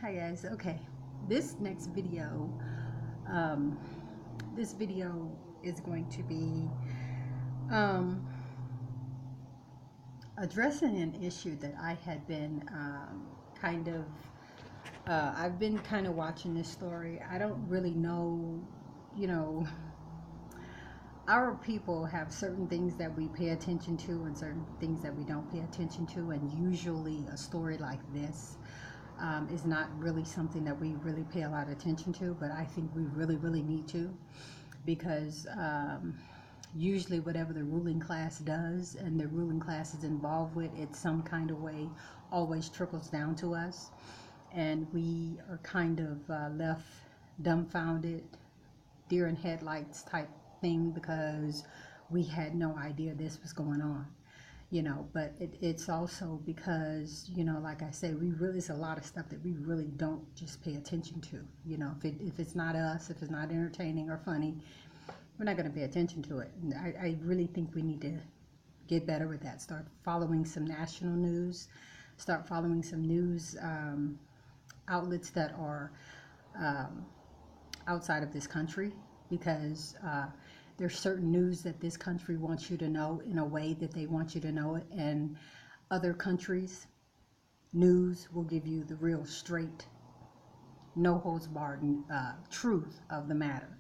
Hi guys. Okay, this next video, um, this video is going to be um, addressing an issue that I had been kind of. I've been kind of watching this story. I don't really know, you know, our people have certain things that we pay attention to and certain things that we don't pay attention to, and usually a story like this is not really something that we really pay a lot of attention to, but I think we really need to, because usually whatever the ruling class does and the ruling class is involved with, it some kind of way always trickles down to us, and we are kind of left dumbfounded, deer in headlights type thing, because we had no idea this was going on, but it's also because, like I say, there's a lot of stuff that we really don't just pay attention to. If it's not us, if it's not entertaining or funny, we're not going to pay attention to it. And I really think we need to get better with that. Start following some national news, start following some news outlets that are outside of this country, because there's certain news that this country wants you to know in a way that they want you to know it, and other countries' news will give you the real straight, no holds barred truth of the matter.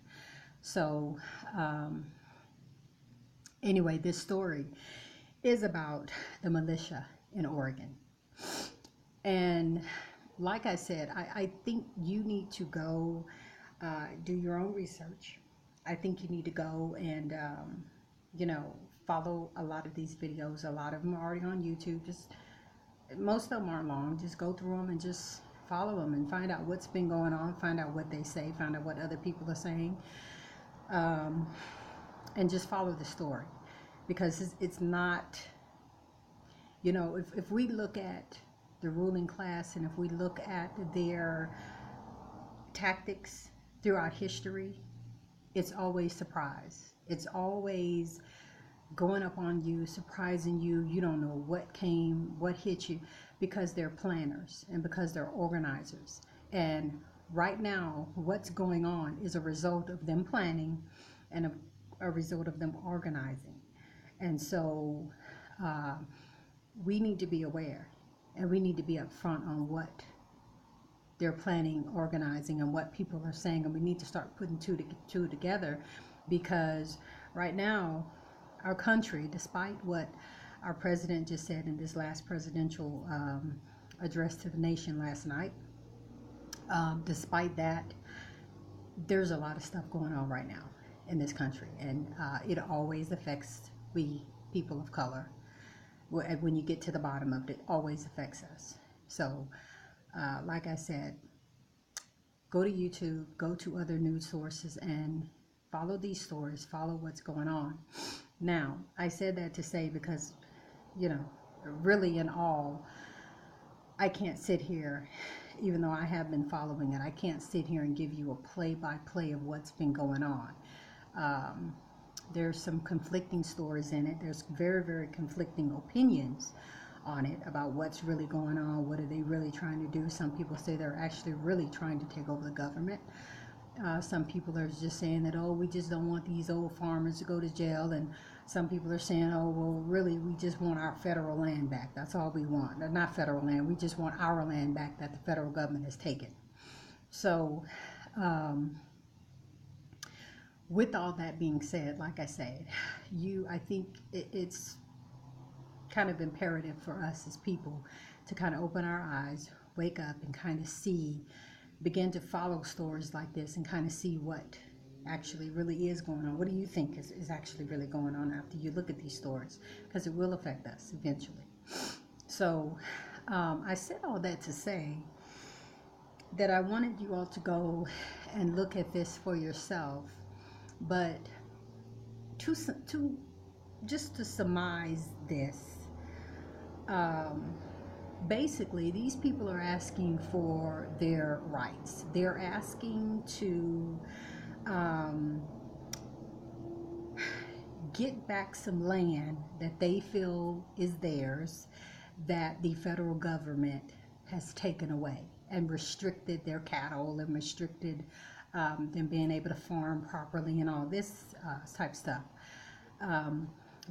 So anyway, this story is about the militia in Oregon. And like I said, I think you need to go do your own research. I think you need to go and, follow a lot of these videos. A lot of them are already on YouTube. Most of them aren't long. Just go through them and just follow them and find out what's been going on, find out what they say, find out what other people are saying, and just follow the story. Because it's not, if we look at the ruling class, and if we look at their tactics throughout history, it's always surprise. It's always going up on you, surprising you. You don't know what came, what hit you, because they're planners and because they're organizers. And right now, what's going on is a result of them planning and a result of them organizing. And so we need to be aware, and we need to be upfront on what they're planning, organizing, and what people are saying, and we need to start putting two together, because right now our country, despite what our president just said in this last presidential address to the nation last night, despite that, there's a lot of stuff going on right now in this country, and it always affects we people of color. When you get to the bottom of it, it always affects us. So like I said, go to YouTube, go to other news sources, and follow these stories, follow what's going on. Now, I said that to say, because, really in all, I can't sit here, even though I have been following it, I can't sit here and give you a play-by-play of what's been going on. There's some conflicting stories in it. There's very conflicting opinions on it about what's really going on. What are they really trying to do? Some people say they're actually really trying to take over the government. Some people are just saying that, oh, we just don't want these old farmers to go to jail. And some people are saying, oh, well, really, we just want our federal land back. That's all we want. Not federal land. We just want our land back that the federal government has taken. So with all that being said, like I said, I think it's kind of imperative for us as people to kind of open our eyes, wake up, and kind of begin to follow stories like this, and kind of see what actually really is going on. What do you think is actually really going on after you look at these stories? Because it will affect us eventually. So I said all that to say that I wanted you all to go and look at this for yourself, but just to surmise this, basically these people are asking for their rights. They're asking to get back some land that they feel is theirs, that the federal government has taken away. and restricted their cattle and restricted them being able to farm properly and all this type stuff.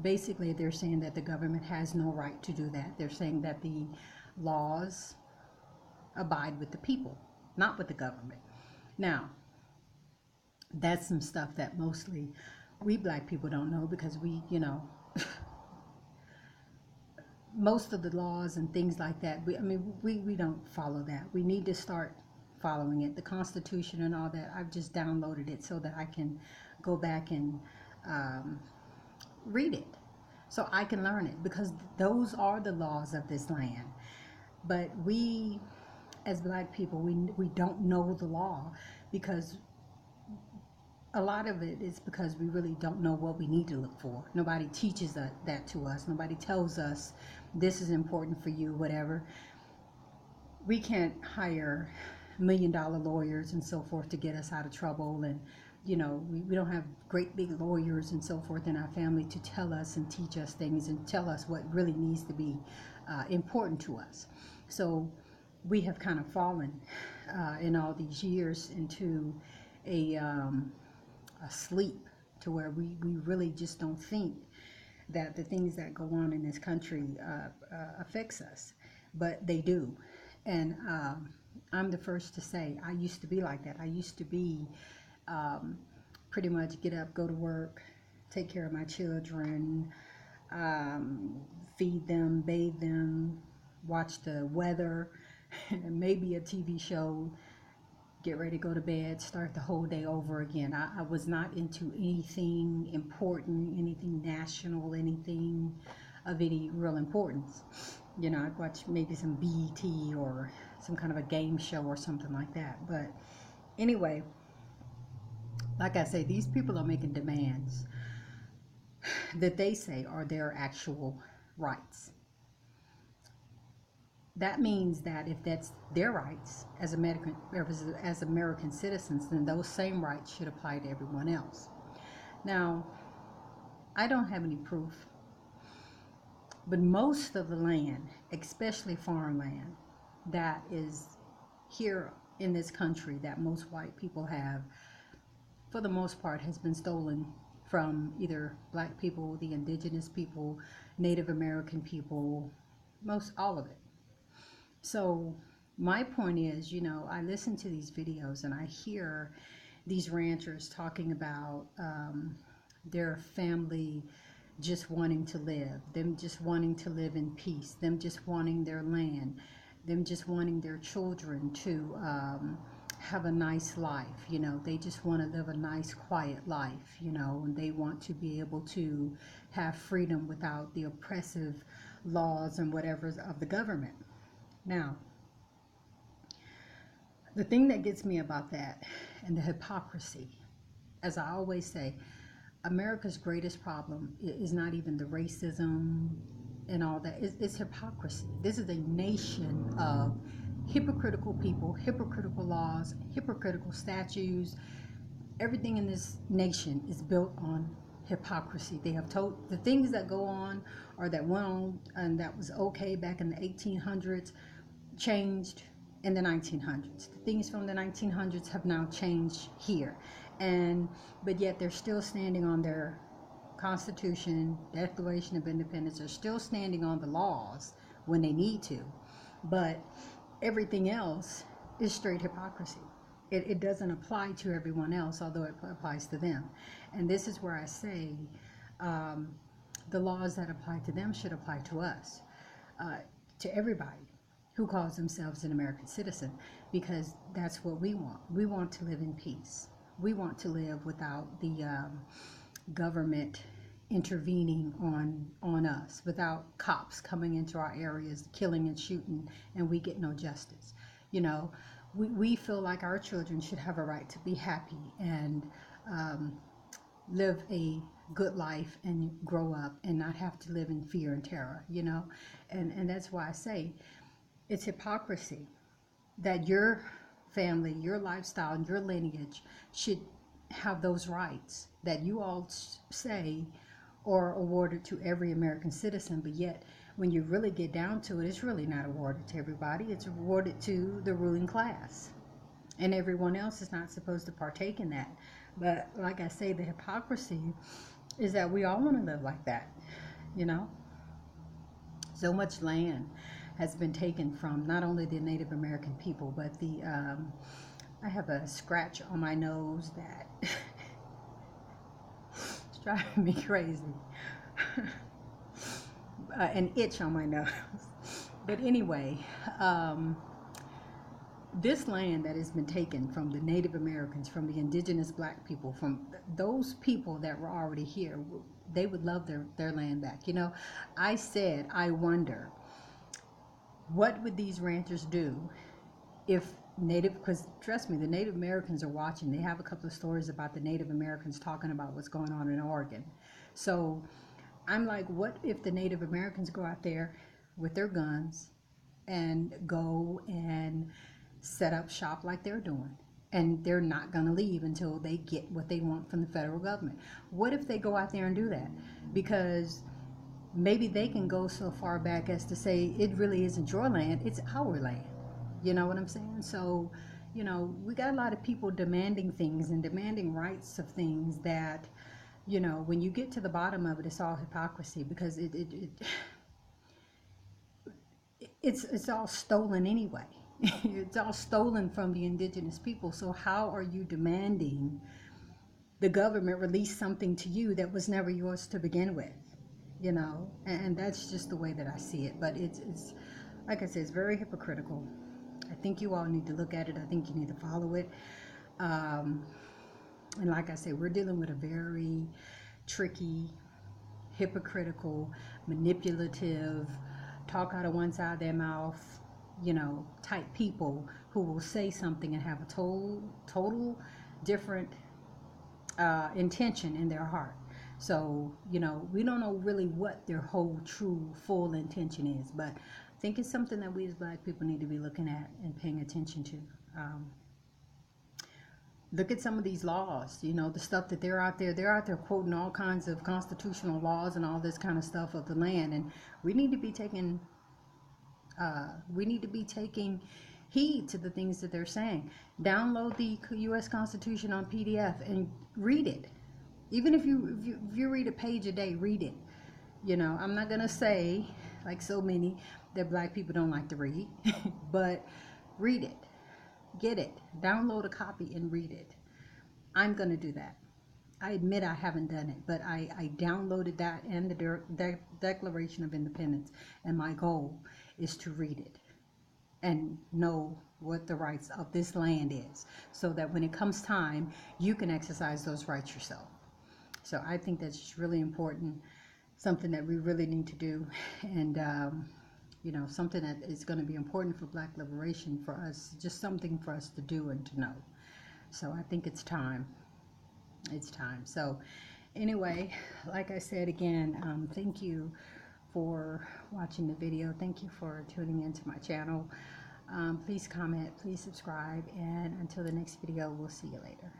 Basically, they're saying that the government has no right to do that. They're saying that the laws abide with the people, not with the government. Now, that's some stuff that mostly we black people don't know, because we, most of the laws and things like that, we don't follow that. We need to start following it. The Constitution and all that, I've just downloaded it so that I can go back and read it, so I can learn it, because those are the laws of this land. But we, as black people, we don't know the law, because a lot of it is because we really don't know what we need to look for. Nobody teaches that to us. Nobody tells us this is important for you, whatever. We can't hire $1 million lawyers and so forth to get us out of trouble, and we don't have great big lawyers and so forth in our family to tell us and teach us things and tell us what really needs to be important to us. So we have kind of fallen in all these years into a sleep, to where we really just don't think that the things that go on in this country affects us, but they do. And I'm the first to say I used to be like that. I used to be pretty much get up, go to work, take care of my children, feed them, bathe them, watch the weather, and maybe a TV show, get ready to go to bed, start the whole day over again. I was not into anything important, anything national, anything of any real importance. I'd watch maybe some BET or some kind of a game show or something like that. But anyway, like I say, these people are making demands that they say are their actual rights. That means that if that's their rights as American citizens, then those same rights should apply to everyone else. Now, I don't have any proof, but most of the land, especially foreign land, that is here in this country that most white people have, for the most part, has been stolen from either black people, the indigenous people, Native American people, all of it. So my point is, I listen to these videos and I hear these ranchers talking about their family just wanting to live, them just wanting to live in peace, them just wanting their land, them just wanting their children to have a nice life. They just want to live a nice, quiet life, and they want to be able to have freedom without the oppressive laws and whatever of the government. Now, the thing that gets me about that and the hypocrisy, as I always say, America's greatest problem is not even the racism and all that. It's hypocrisy. This is a nation of hypocritical people, hypocritical laws, hypocritical statutes. Everything in this nation is built on hypocrisy. They have told the things that go on or that went on and that was okay back in the 1800s changed in the 1900s. The things from the 1900s have now changed here, but yet they're still standing on their Constitution, Declaration of Independence. They're still standing on the laws when they need to, but everything else is straight hypocrisy. It doesn't apply to everyone else, although it applies to them. And this is where I say the laws that apply to them should apply to us, to everybody who calls themselves an American citizen, because that's what we want. We want to live in peace. We want to live without the government intervening on us, without cops coming into our areas, killing and shooting, and we get no justice. We feel like our children should have a right to be happy and live a good life and grow up and not have to live in fear and terror, and that's why I say it's hypocrisy that your family, your lifestyle, and your lineage should have those rights that you all say are awarded to every American citizen, but yet when you really get down to it, it's really not awarded to everybody. It's awarded to the ruling class. And everyone else is not supposed to partake in that. But like I say, the hypocrisy is that we all want to live like that, you know? So much land has been taken from not only the Native American people, but I have a scratch on my nose that it's driving me crazy. An itch on my nose. But anyway, this land that has been taken from the Native Americans, from the indigenous black people, from those people that were already here, they would love their land back. You know, I said, I wonder, what would these ranchers do if because trust me, the Native Americans are watching. They have a couple of stories about the Native Americans talking about what's going on in Oregon. So I'm like, what if the Native Americans go out there with their guns and go and set up shop like they're doing, and they're not going to leave until they get what they want from the federal government? What if they go out there and do that? Because maybe they can go so far back as to say it really isn't your land, it's our land. You know what I'm saying? So, you know, we got a lot of people demanding things and demanding rights of things that, you know, when you get to the bottom of it, it's all hypocrisy, because it's all stolen anyway. It's all stolen from the indigenous people. So how are you demanding the government release something to you that was never yours to begin with? You know, and that's just the way that I see it. But it's like I said, it's very hypocritical. I think you all need to look at it. I think you need to follow it. And like I said, we're dealing with a very tricky, hypocritical, manipulative, talk out of one side of their mouth, you know, type people who will say something and have a total different intention in their heart. So, you know, we don't know really what their whole true full intention is, but I think it's something that we as black people need to be looking at and paying attention to. Look at some of these laws, you know, the stuff that they're out there quoting all kinds of constitutional laws and all this kind of stuff of the land, and we need to be taking heed to the things that they're saying. Download the U.S. Constitution on PDF and read it. Even if you read a page a day, read it. You know, I'm not gonna say, like so many, that black people don't like to read, but read it, get it, download a copy and read it. I'm gonna do that. I admit I haven't done it, but I downloaded that and the Declaration of Independence, and my goal is to read it and know what the rights of this land is, so that when it comes time, you can exercise those rights yourself. So I think that's just really important, something that we really need to do, and you know, something that is going to be important for black liberation, for us, just something for us to do and to know. So I think it's time. It's time. So anyway, like I said again, thank you for watching the video. Thank you for tuning into my channel. Please comment, please subscribe, and until the next video, we'll see you later.